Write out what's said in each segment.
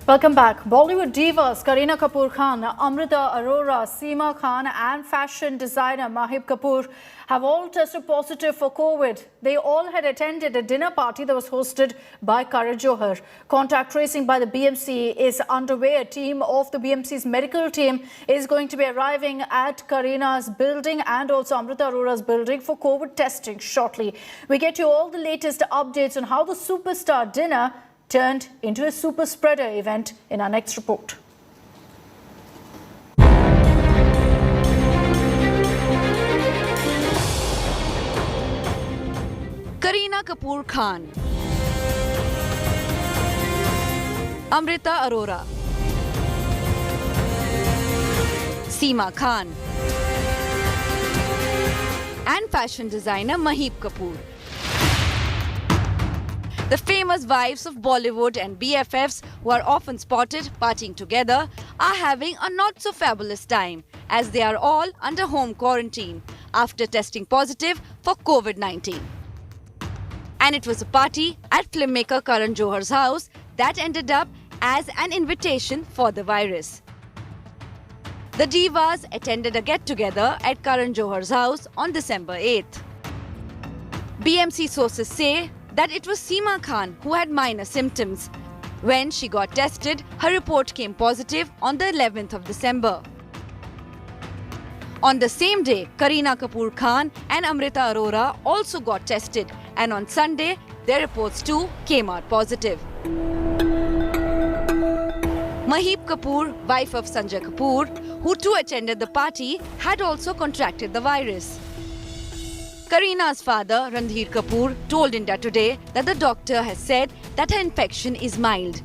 Welcome back. Bollywood divas Kareena Kapoor Khan, Amrita Arora, Seema Khan and fashion designer Mahib Kapoor have all tested positive for COVID. They all had attended a dinner party that was hosted by Karan Johar. Contact tracing by the BMC is underway. A team of the BMC's medical team is going to be arriving at Kareena's building and also Amrita Arora's building for COVID testing shortly. We get you all the latest updates on how the superstar dinner turned into a super spreader event in our next report. Kareena Kapoor Khan, Amrita Arora, Seema Khan and fashion designer Mahib Kapoor. The famous wives of Bollywood and BFFs who are often spotted partying together are having a not-so-fabulous time as they are all under home quarantine after testing positive for COVID-19. And it was a party at filmmaker Karan Johar's house that ended up as an invitation for the virus. The divas attended a get-together at Karan Johar's house on December 8th. BMC sources say that it was Seema Khan who had minor symptoms. When she got tested, her report came positive on the 11th of December. On the same day, Kareena Kapoor Khan and Amrita Arora also got tested, and on Sunday, their reports too came out positive. Mahib Kapoor, wife of Sanjay Kapoor, who too attended the party, had also contracted the virus. Kareena's father, Randhir Kapoor, told India Today that the doctor has said that her infection is mild.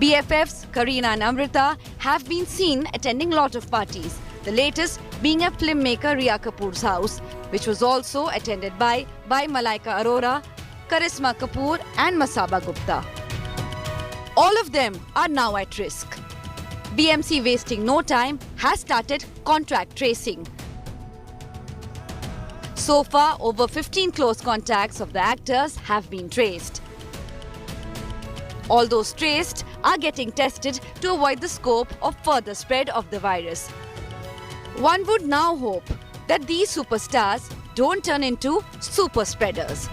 BFFs, Kareena and Amrita, have been seen attending lot of parties, the latest being at filmmaker Riya Kapoor's house, which was also attended by Malaika Arora, Karisma Kapoor and Masaba Gupta. All of them are now at risk. BMC, wasting no time, has started contact tracing. So far, over 15 close contacts of the actors have been traced. All those traced are getting tested to avoid the scope of further spread of the virus. One would now hope that these superstars don't turn into super spreaders.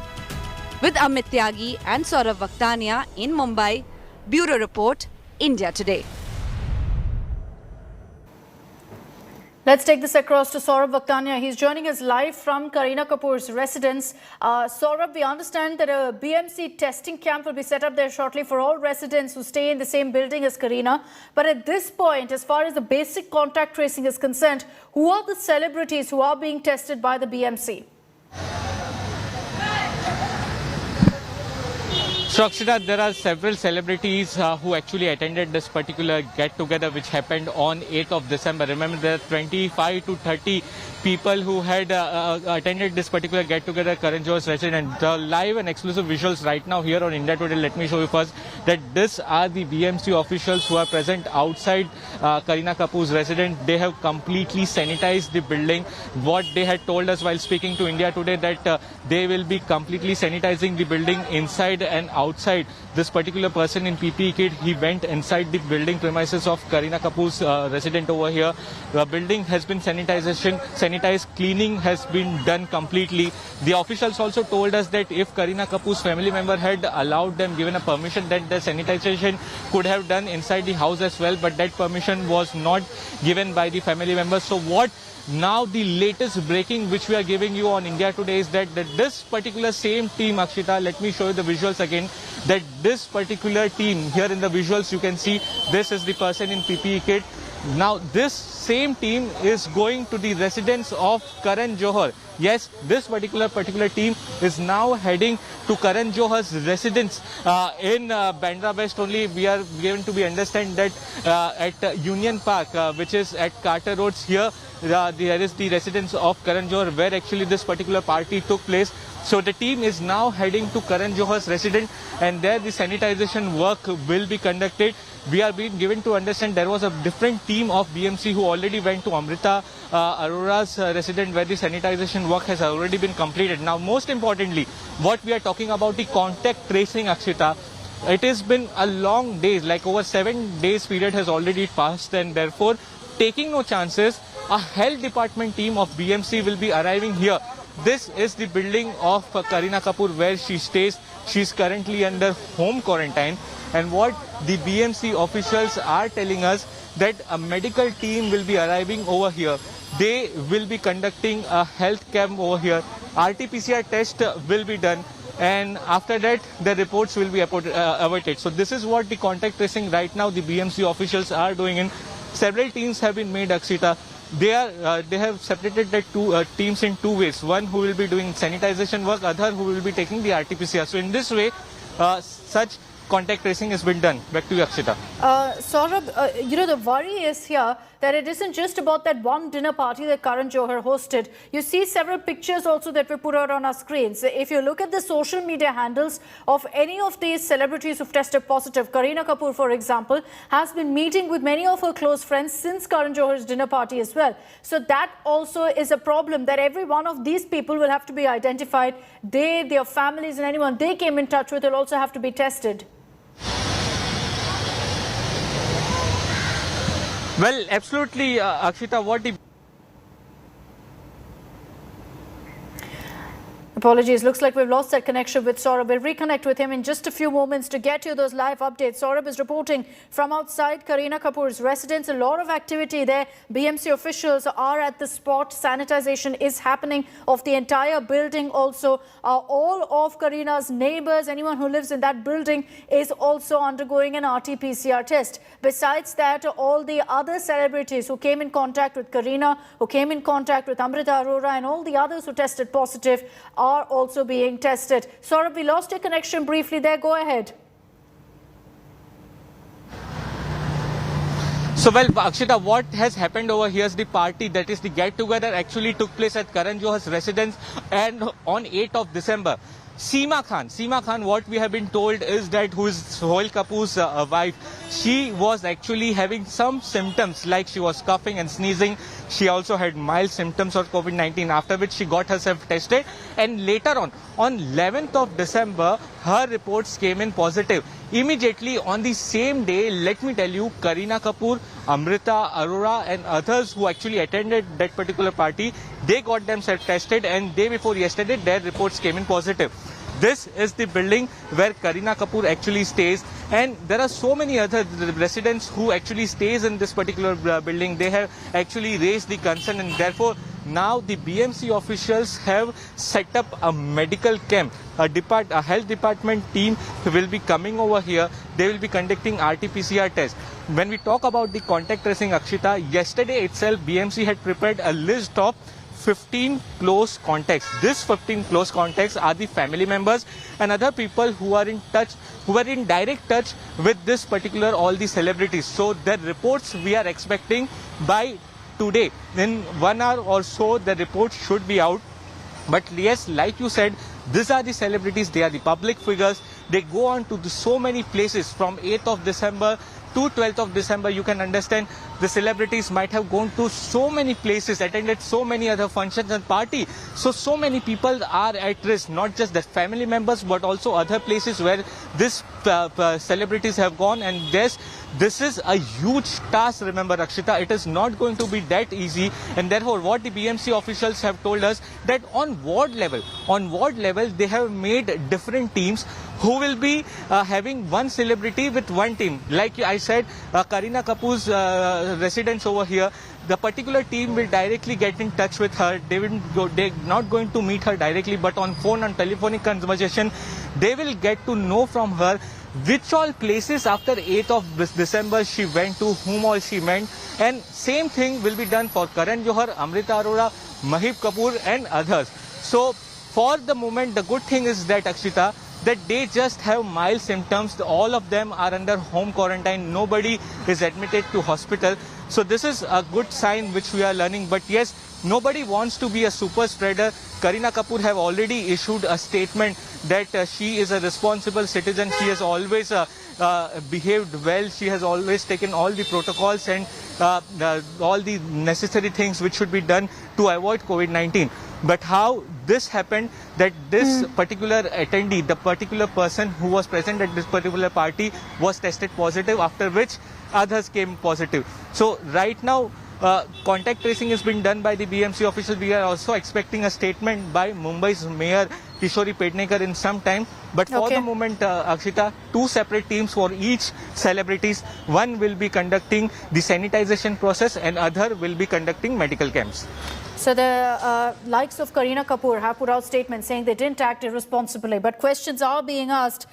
With Amit Tyagi and Saurav Vakhtania in Mumbai, Bureau Report, India Today. Let's take this across to Saurav Vakhtania. He's joining us live from Kareena Kapoor's residence. Saurav, we understand that a BMC testing camp will be set up there shortly for all residents who stay in the same building as Kareena. But at this point, as far as the basic contact tracing is concerned, who are the celebrities who are being tested by the BMC? So Akshita, there are several celebrities who actually attended this particular get-together which happened on 8th of December. Remember, there are 25 to 30 people who had attended this particular get-together at Karan Johar's residence. The live and exclusive visuals right now here on India Today, let me show you first that these are the BMC officials who are present outside Kareena Kapoor's residence. They have completely sanitized the building. What they had told us while speaking to India Today that they will be completely sanitizing the building inside and outside. This particular person in PPE kit, he went inside the building premises of Kareena Kapoor's residence over here. The building has been sanitized, cleaning has been done completely. The officials also told us that if Kareena Kapoor's family member had allowed them, given a permission, that the sanitization could have done inside the house as well, but that permission was not given by the family members. So what now the latest breaking which we are giving you on India Today is that this particular same team, Akshita, let me show you the visuals again, that this particular team, here in the visuals you can see, this is the person in PPE kit. Now this same team is going to the residence of Karan Johar. Yes, this particular team is now heading to Karan Johar's residence in Bandra West only. We are given to be understand that at Union Park, which is at Carter Roads here, there is the residence of Karan Johar where actually this particular party took place. So the team is now heading to Karan Johar's residence and there the sanitization work will be conducted. We are being given to understand there was a different team of BMC who already went to Amrita Arora's residence where the sanitization work has already been completed. Now, most importantly, what we are talking about the contact tracing, Akshita. it has been a long days, like over 7 days period has already passed, and therefore taking no chances, a health department team of BMC will be arriving here. This is the building of Kareena Kapoor where she stays. She's currently under home quarantine, and what the BMC officials are telling us that a medical team will be arriving over here. They will be conducting a health camp over here. RT-PCR test will be done, and after that the reports will be awaited. So this is what the contact tracing right now the BMC officials are doing. In several teams have been made, Akshita. They have separated the two teams in two ways. One who will be doing sanitization work, other who will be taking the RT-PCR. So in this way, such contact tracing has been done. Back to you, Akshita. Saurabh, the worry is here that it isn't just about that one dinner party that Karan Johar hosted. You see several pictures also that we put out on our screens. If you look at the social media handles of any of these celebrities who've tested positive, Kareena Kapoor, for example, has been meeting with many of her close friends since Karan Johar's dinner party as well. So that also is a problem, that every one of these people will have to be identified. They, their families and anyone they came in touch with will also have to be tested. Well, absolutely, Akshita, what the... Apologies. Looks like we've lost that connection with Saurabh. We'll reconnect with him in just a few moments to get you those live updates. Saurabh is reporting from outside Kareena Kapoor's residence. A lot of activity there. BMC officials are at the spot. Sanitization is happening of the entire building also. All of Kareena's neighbours, anyone who lives in that building, is also undergoing an RT-PCR test. Besides that, all the other celebrities who came in contact with Kareena, who came in contact with Amrita Arora, and all the others who tested positive are also being tested. Saurabh, we lost your connection briefly there. Go ahead. So, well, Akshita, what has happened over here is the party, that is the get-together, actually took place at Karan Johar's residence, and on 8th of December. Seema Khan, what we have been told is that, who is Sohail Kapoor's wife, she was actually having some symptoms, like she was coughing and sneezing. She also had mild symptoms of COVID-19, after which she got herself tested. And later on 11th of December, her reports came in positive. Immediately on the same day, let me tell you, Kareena Kapoor, Amrita Arora and others who actually attended that particular party, they got themselves tested, and day before yesterday, their reports came in positive. This is the building where Kareena Kapoor actually stays, and there are so many other residents who actually stays in this particular building. They have actually raised the concern, and therefore now the BMC officials have set up a medical camp. A health department team will be coming over here. They will be conducting RT-PCR tests. When we talk about the contact tracing, Akshita, yesterday itself BMC had prepared a list of 15 close contacts. These 15 close contacts are the family members and other people who are in touch, who are in direct touch with this particular, all the celebrities. So their reports we are expecting by today. In 1 hour or so, the report should be out. But yes, like you said, these are the celebrities, they are the public figures. They go on to so many places from 8th of December to 12th of December. You can understand the celebrities might have gone to so many places, attended so many other functions and parties. So many people are at risk, not just the family members, but also other places where these celebrities have gone. And this is a huge task, remember, Akshita. It is not going to be that easy. And therefore, what the BMC officials have told us, that on ward level, they have made different teams who will be having one celebrity with one team. Like I said, Kareena Kapoor's residence over here, the particular team will directly get in touch with her. They're not going to meet her directly, but on phone and telephonic conversation, they will get to know from her which all places after 8th of December she went to, whom all she met. And same thing will be done for Karan Johar, Amrita Arora, Mahib Kapoor and others. So for the moment, the good thing is that, Akshita, that they just have mild symptoms. All of them are under home quarantine. Nobody is admitted to hospital. So this is a good sign which we are learning. But yes, nobody wants to be a super spreader. Kareena Kapoor have already issued a statement that she is a responsible citizen. She has always behaved well. She has always taken all the protocols and all the necessary things which should be done to avoid COVID-19. But how this happened, that this particular attendee, the particular person who was present at this particular party was tested positive, after which others came positive. So right now, contact tracing is being done by the BMC officials. We are also expecting a statement by Mumbai's Mayor Kishori Pednekar in some time. But for the moment, Akshita, two separate teams for each celebrities. One will be conducting the sanitization process and other will be conducting medical camps. So the likes of Kareena Kapoor have put out statements saying they didn't act irresponsibly. But questions are being asked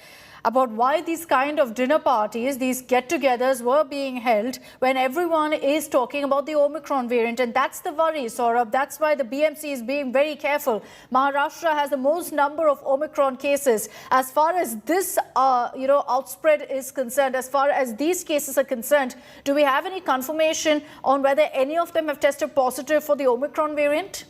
about why these kind of dinner parties, these get-togethers were being held when everyone is talking about the Omicron variant. And that's the worry, Saurabh. That's why the BMC is being very careful. Maharashtra has the most number of Omicron cases. As far as this, outspread is concerned, as far as these cases are concerned, do we have any confirmation on whether any of them have tested positive for the Omicron variant?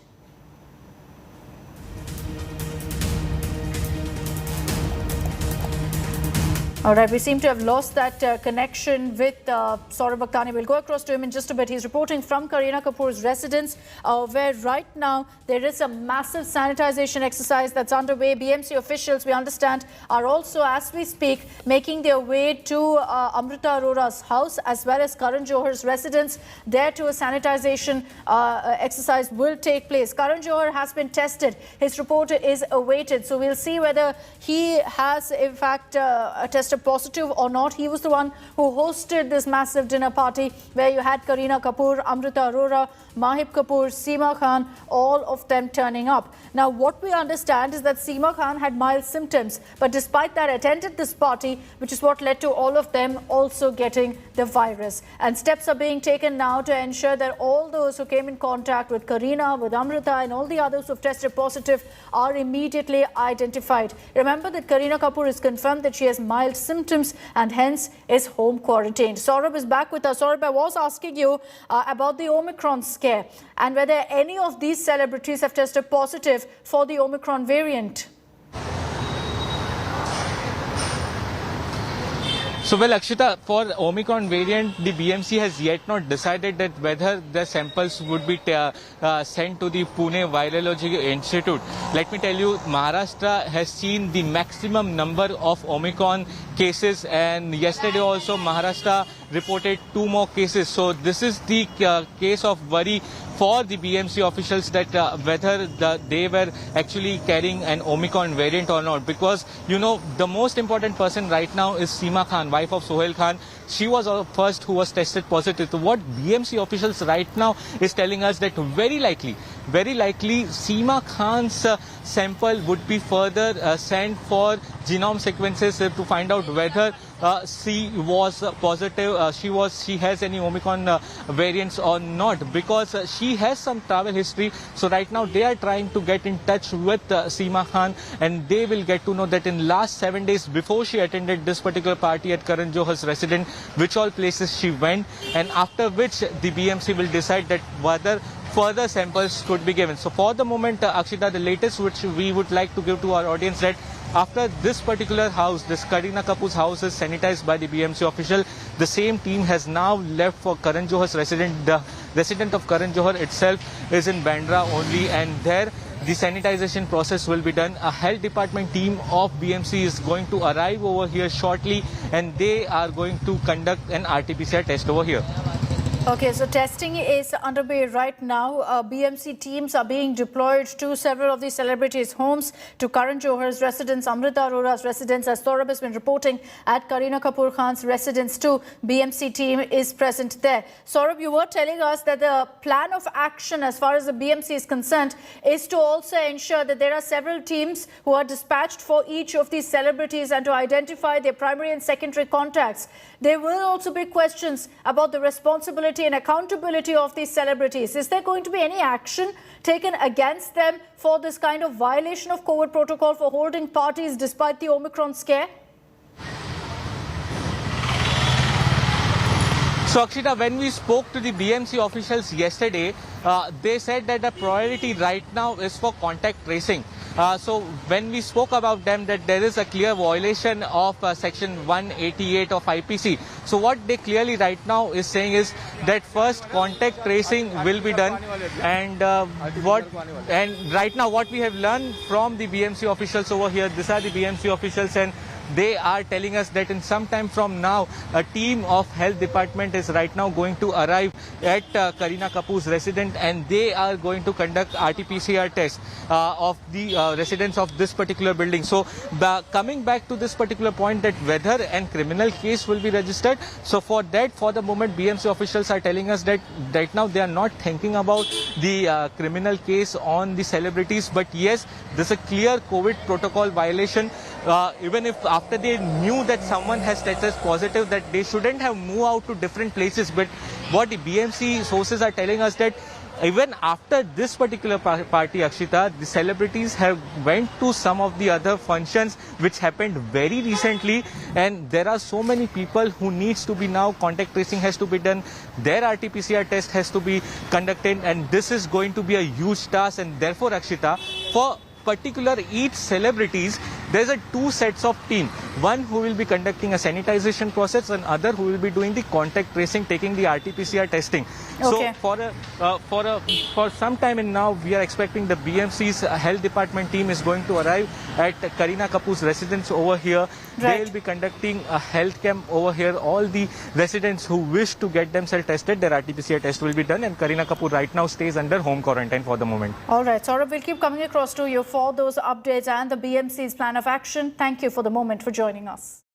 All right, we seem to have lost that connection with Saurabh Bhaktani. We'll go across to him in just a bit. He's reporting from Kareena Kapoor's residence, where right now there is a massive sanitization exercise that's underway. BMC officials, we understand, are also, as we speak, making their way to Amrita Arora's house as well as Karan Johar's residence. There too, a sanitization exercise will take place. Karan Johar has been tested. His report is awaited. So we'll see whether he has, in fact, tested positive or not. He was the one who hosted this massive dinner party where you had Kareena Kapoor, Amrita Arora, Mahib Kapoor, Seema Khan, all of them turning up. Now, what we understand is that Seema Khan had mild symptoms, but despite that attended this party, which is what led to all of them also getting the virus. And steps are being taken now to ensure that all those who came in contact with Kareena, with Amrita and all the others who have tested positive are immediately identified. Remember that Kareena Kapoor has confirmed that she has mild symptoms and hence is home quarantined. Saurabh is back with us. Saurabh, I was asking you about the Omicron scare and whether any of these celebrities have tested positive for the Omicron variant. So, well, Akshita, for Omicron variant, the BMC has yet not decided that whether the samples would be sent to the Pune Virology Institute. Let me tell you, Maharashtra has seen the maximum number of Omicron cases, and yesterday also Maharashtra reported 2 more cases. So this is the case of worry for the BMC officials, that whether they were actually carrying an Omicron variant or not. Because, you know, the most important person right now is Seema Khan, wife of Sohail Khan. She was the first who was tested positive. So what BMC officials right now is telling us that very likely Seema Khan's sample would be further sent for genome sequences to find out whether she was positive, she has any Omicron variants or not, because she has some travel history. So right now they are trying to get in touch with Seema Khan, and they will get to know that in last 7 days before she attended this particular party at Karan Johar's residence, which all places she went, and after which the BMC will decide that whether further samples could be given. So for the moment, Akshita, the latest which we would like to give to our audience, that after this particular house, this Kareena Kapoor's house is sanitized by the BMC official, the same team has now left for Karan Johar's residence. The resident of Karan Johar itself is in Bandra only, and there the sanitization process will be done. A health department team of BMC is going to arrive over here shortly, and they are going to conduct an RT-PCR test over here. Okay, so testing is underway right now. BMC teams are being deployed to several of these celebrities' homes, to Karan Johar's residence, Amrita Arora's residence, as Saurabh has been reporting, at Kareena Kapoor Khan's residence too. BMC team is present there. Saurabh, you were telling us that the plan of action as far as the BMC is concerned is to also ensure that there are several teams who are dispatched for each of these celebrities and to identify their primary and secondary contacts. There will also be questions about the responsibility and accountability of these celebrities. Is there going to be any action taken against them for this kind of violation of COVID protocol for holding parties despite the Omicron scare? So, Akshita, when we spoke to the BMC officials yesterday, they said that the priority right now is for contact tracing. So when we spoke about them, that there is a clear violation of section 188 of IPC. So what they clearly right now is saying is that first contact tracing will be done, and right now what we have learned from the BMC officials over here, these are the BMC officials, and they are telling us that in some time from now, a team of health department is right now going to arrive at Kareena Kapoor's residence, and they are going to conduct RT-PCR tests of the residents of this particular building. So coming back to this particular point, that whether a criminal case will be registered. So for that, for the moment, BMC officials are telling us that right now they are not thinking about the criminal case on the celebrities, but yes, there's a clear COVID protocol violation. Even if after they knew that someone has tested positive, that they shouldn't have moved out to different places. But what the BMC sources are telling us, that even after this particular party, Akshita, the celebrities have went to some of the other functions which happened very recently, and there are so many people who needs to be now, contact tracing has to be done, their RT-PCR test has to be conducted, and this is going to be a huge task. And therefore, Akshita, for particular each celebrities, there's a two sets of team. One who will be conducting a sanitization process, and other who will be doing the contact tracing, taking the RT-PCR testing. Okay. So for some time in now, we are expecting the BMC's health department team is going to arrive at Kareena Kapoor's residence over here. Right. They will be conducting a health camp over here. All the residents who wish to get themselves tested, their RT-PCR test will be done, and Kareena Kapoor right now stays under home quarantine for the moment. All right, Saurabh, we'll keep coming across to you for those updates and the BMC's plan of action. Thank you for the moment for joining us.